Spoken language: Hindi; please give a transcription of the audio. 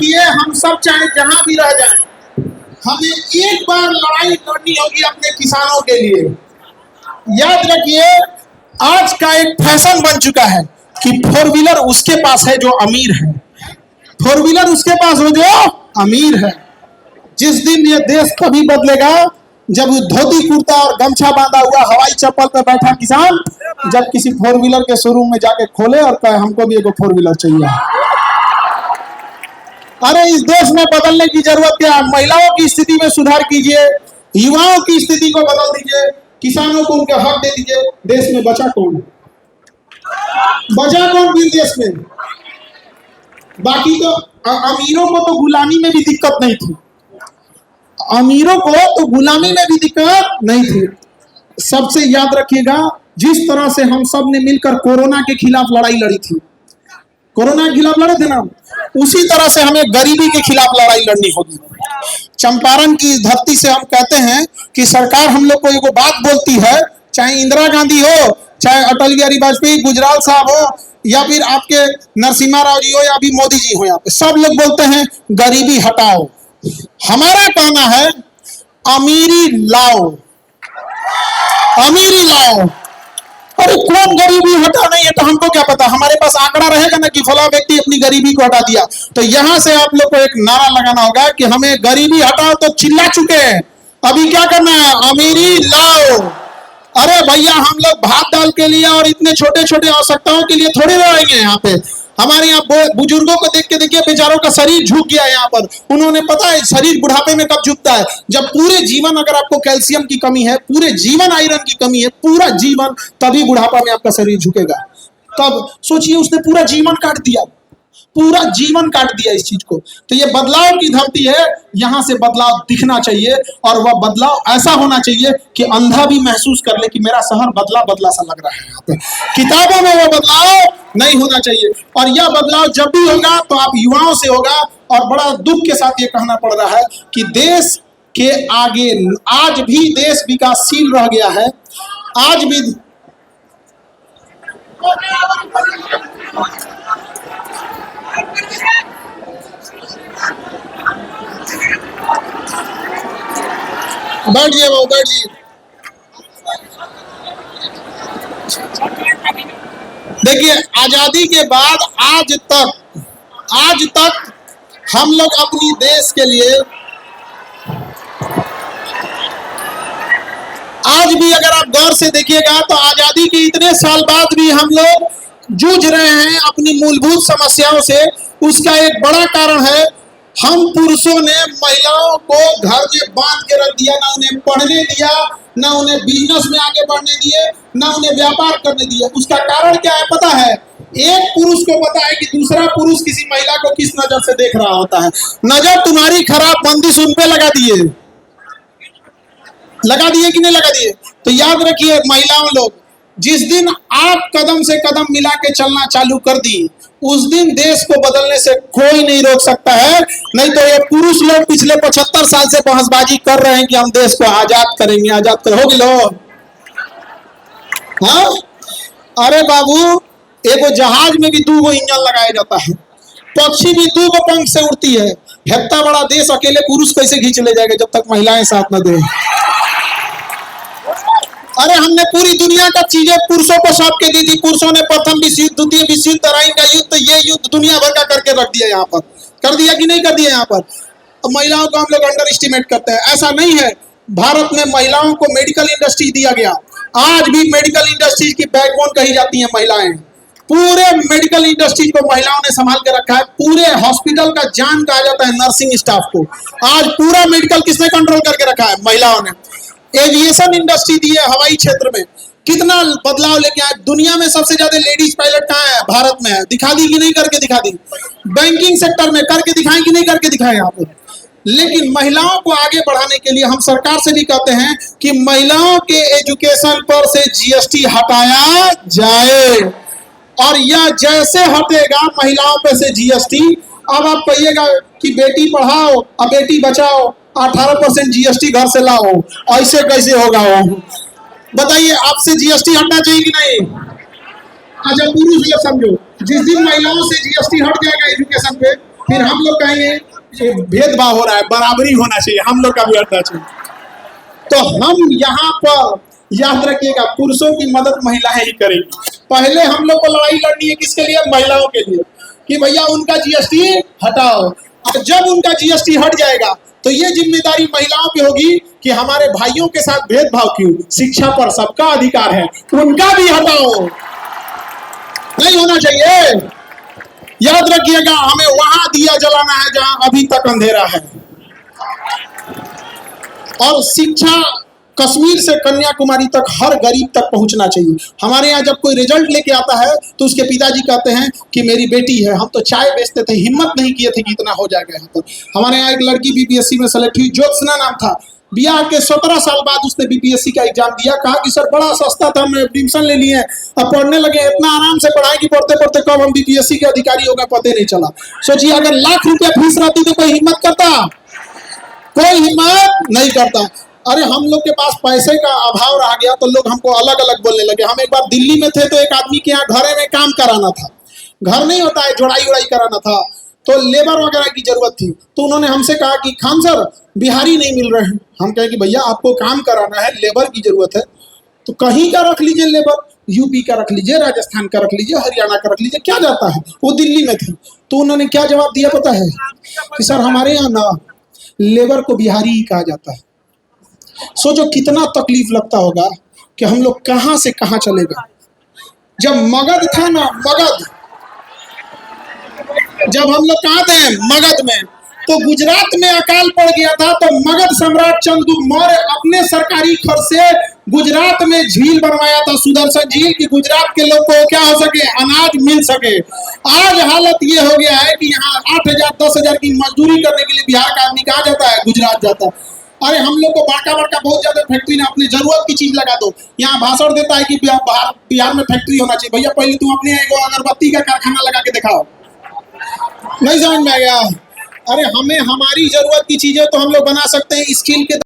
रखिए, हम सब चाहे जहां भी रह जाएं, हमें एक बार लड़ाई लड़नी होगी अपने किसानों के लिए। याद रखिए, आज का एक फैशन बन चुका है कि फोर व्हीलर उसके पास है जो अमीर है, फोर व्हीलर उसके पास हो जो अमीर है। जिस दिन ये देश कभी बदलेगा, जब धोती कुर्ता और गमछा बांधा हुआ हवाई चप्पल पर बैठा किसान जब किसी फोर व्हीलर के शोरूम में जाके खोले और कहे हमको भी एक फोर व्हीलर चाहिए। अरे इस देश में बदलने की जरूरत क्या है? महिलाओं की स्थिति में सुधार कीजिए, युवाओं की स्थिति को बदल दीजिए, किसानों को उनके हक दे दीजिए। देश में बचा कौन? बचा कौन फिर देश में? बाकी तो अमीरों को तो गुलामी में भी दिक्कत नहीं थी, अमीरों को तो गुलामी में भी दिक्कत नहीं थी। सबसे याद रखिएगा, जिस तरह से हम सब ने मिलकर कोरोना के खिलाफ लड़ाई लड़ी थी, कोरोना के खिलाफ लड़े थे ना, उसी तरह से हमें गरीबी के खिलाफ लड़ाई लड़नी होगी। चंपारण की धरती से हम कहते हैं कि सरकार हम लोग को एक बात बोलती है, चाहे इंदिरा गांधी हो, चाहे अटल बिहारी वाजपेयी, गुजराल साहब हो, या फिर आपके नरसिम्हा राव जी हो, या फिर मोदी जी हो, यहाँ पे सब लोग बोलते हैं गरीबी हटाओ। हमारा कहना है अमीरी लाओ, अमीरी लाओ। अरे कौन गरीबी हटा नहीं है तो हमको क्या पता, हमारे पास आंकड़ा रहेगा ना कि फला व्यक्ति अपनी गरीबी को हटा दिया। तो यहां से आप लोग को एक नारा लगाना होगा कि हमें गरीबी हटाओ, तो चिल्ला चुके हैं, अभी क्या करना है? अमीरी लाओ। अरे भैया, हम लोग भात दाल के लिए और इतने छोटे छोटे आवश्यकताओं के लिए थोड़ी रहेंगे। यहाँ पे हमारे यहाँ बुजुर्गों को देख के देखिए, बेचारों का शरीर झुक गया है। यहाँ पर उन्होंने पता है शरीर बुढ़ापे में कब झुकता है? जब पूरे जीवन अगर आपको कैल्शियम की कमी है, पूरे जीवन आयरन की कमी है, पूरा जीवन, तभी बुढ़ापा में आपका शरीर झुकेगा। तब सोचिए, उसने पूरा जीवन काट दिया, पूरा जीवन काट दिया इस चीज को। तो ये बदलाव की धरती है, यहां से बदलाव दिखना चाहिए, और वह बदलाव ऐसा होना चाहिए कि अंधा भी महसूस कर ले कि मेरा शहर बदला बदला सा लग रहा है। यहाँ पे किताबों में वो बदलाव नहीं होना चाहिए, और यह बदलाव जब भी होगा तो आप युवाओं से होगा। और बड़ा दुख के साथ ये कहना पड़ रहा है कि देश के आगे आज भी देश विकासशील रह गया है, आज भी बैठिए वो बैठिए। देखिए, आजादी के बाद आज तक हम लोग अपनी देश के लिए, आज भी अगर आप गौर से देखिएगा तो आजादी के इतने साल बाद भी हम लोग जूझ रहे हैं अपनी मूलभूत समस्याओं से। उसका एक बड़ा कारण है, हम पुरुषों ने महिलाओं को घर में बांध के रख दिया, ना उन्हें पढ़ने दिया, ना उन्हें बिजनेस में आगे बढ़ने दिए, ना उन्हें व्यापार करने दिए। उसका कारण क्या है पता है? एक पुरुष को पता है कि दूसरा पुरुष किसी महिला को किस नजर से देख रहा होता है। नजर तुम्हारी खराब, बंदिश उन पे लगा दिए कि नहीं लगा दिए? तो याद रखिए महिलाओं लोग, जिस दिन आप कदम से कदम मिला के चलना चालू कर दी, उस दिन देश को बदलने से कोई नहीं रोक सकता है। नहीं तो ये पुरुष लोग पिछले 75 साल से बहसबाजी कर रहे हैं कि हम देश को आजाद करेंगे, आजाद करोगे लोग? हाँ, अरे बाबू, एक जहाज में भी 2 इंजन लगाया जाता है, पक्षी भी 2 पंख से उड़ती है। इतना बड़ा देश अकेले पुरुष कैसे खींच ले जाएगा जब तक महिलाएं साथ न दे? अरे हमने पूरी दुनिया का चीजें पुरुषों को सौंप के दी थी। पुरुषों ने प्रथम विश्व युद्ध, द्वितीय विश्व युद्ध, तराइन का युद्ध, ये युद्ध दुनिया भर का करके रख दिया। यहाँ पर कर दिया कि नहीं कर दिया? यहाँ पर तो महिलाओं को हम लोग अंडर एस्टिमेट करते हैं, ऐसा नहीं है। भारत में महिलाओं को मेडिकल इंडस्ट्री दिया गया, आज भी मेडिकल इंडस्ट्रीज की बैकबोन कही जाती है महिलाएं। पूरे मेडिकल इंडस्ट्रीज को महिलाओं ने संभाल के रखा है, पूरे हॉस्पिटल का जान कहा जाता है नर्सिंग स्टाफ को। आज पूरा मेडिकल किसने कंट्रोल करके रखा है? महिलाओं ने। एविएशन इंडस्ट्री दी है, हवाई क्षेत्र में कितना बदलाव लेके आए। दुनिया में सबसे ज्यादा लेडीज पायलट कहाँ है? भारत में है। दिखा दी कि नहीं? करके दिखा दी। बैंकिंग सेक्टर में करके दिखाएं कि नहीं? करके दिखाएं यहाँ पर। लेकिन महिलाओं को आगे बढ़ाने के लिए हम सरकार से भी कहते हैं कि महिलाओं के एजुकेशन पर से जीएसटी हटाया जाए, और यह जैसे हटेगा महिलाओं पे से जीएसटी, अब आप कहिएगा कि बेटी पढ़ाओ और बेटी बचाओ, 18% जीएसटी घर से लाओ, ऐसे कैसे होगा? बताइए, आपसे जीएसटी हटना चाहिए कि नहीं? अच्छा पुरुष लोग समझो, जिस दिन महिलाओं से जीएसटी हट जाएगा एजुकेशन पे, फिर हम लोग कहेंगे ये भेदभाव हो रहा है, बराबरी होना चाहिए, हम लोग का भी होना चाहिए। तो हम यहाँ पर याद रखिएगा, पुरुषों की मदद महिलाएं ही करेंगी। पहले हम लोग को लड़ाई लड़नी है किसके लिए? महिलाओं के लिए, कि भैया उनका जीएसटी हटाओ। और जब उनका जीएसटी हट जाएगा तो ये जिम्मेदारी महिलाओं की होगी कि हमारे भाइयों के साथ भेदभाव क्यों, शिक्षा पर सबका अधिकार है, उनका भी हटाओ। नहीं होना चाहिए। याद रखिएगा, हमें वहां दिया जलाना है जहां अभी तक अंधेरा है। और शिक्षा कश्मीर से कन्याकुमारी तक हर गरीब तक पहुंचना चाहिए। हमारे यहाँ जब कोई रिजल्ट लेके आता है तो उसके पिताजी कहते हैं कि मेरी बेटी है, हम तो चाय बेचते थे, हिम्मत नहीं किए थे कि इतना हो जाएगा यहाँ पर। हमारे यहाँ एक लड़की बीपीएससी में सेलेक्ट हुई, ज्योत्सना नाम था। बियाह के 17 साल बाद उसने बीपीएससी का एग्जाम दिया। कहा कि सर बड़ा सस्ता था, मैं एडमिशन ले लिए, अब पढ़ने लगे, इतना आराम से पढ़ाई कि पढ़ते पढ़ते कब हम बीपीएससी के अधिकारी हो गए पता नहीं चला। सोचिए अगर लाख रुपया फीस रहती तो कोई हिम्मत करता? कोई हिम्मत नहीं करता। अरे हम लोग के पास पैसे का अभाव रह गया तो लोग हमको अलग अलग बोलने लगे। हम एक बार दिल्ली में थे तो एक आदमी के यहाँ घरे में काम कराना था, घर नहीं होता है, जोड़ाई उड़ाई कराना था, तो लेबर वगैरह की जरूरत थी। तो उन्होंने हमसे कहा कि खान सर बिहारी नहीं मिल रहे हैं। हम कहे कि भैया आपको काम कराना है, लेबर की जरूरत है, तो कहीं का रख लीजिए लेबर, यूपी का रख लीजिए, राजस्थान का रख लीजिए, हरियाणा का रख लीजिए, क्या जाता है। वो दिल्ली में थे तो उन्होंने क्या जवाब दिया पता है? कि सर हमारे यहाँ ना लेबर को बिहारी ही कहा जाता है। सोचो कितना तकलीफ लगता होगा कि हम लोग कहां से कहां चले गए। जब मगध था ना, मगध, जब हम लोग कहाँ थे? मगध में, तो गुजरात में अकाल पड़ गया था तो मगध सम्राट चंद्रगुप्त मौर्य अपने सरकारी खर्च से गुजरात में झील बनवाया था, सुदर्शन झील, कि गुजरात के लोग को क्या हो सके, अनाज मिल सके। आज हालत ये हो गया है कि यहाँ 8,000 10,000 की मजदूरी करने के लिए बिहार का आदमी कहाँ जाता है? गुजरात जाता है। अरे हम लोग को बड़का बड़का बहुत ज्यादा फैक्ट्री ना, अपनी जरूरत की चीज लगा दो। यहाँ भाषण देता है कि बिहार में फैक्ट्री होना चाहिए। भैया पहले तुम अपने अगरबत्ती का कारखाना लगा के दिखाओ। नहीं समझ में आ गया? अरे हमें हमारी जरूरत की चीजें तो हम लोग बना सकते हैं स्किल के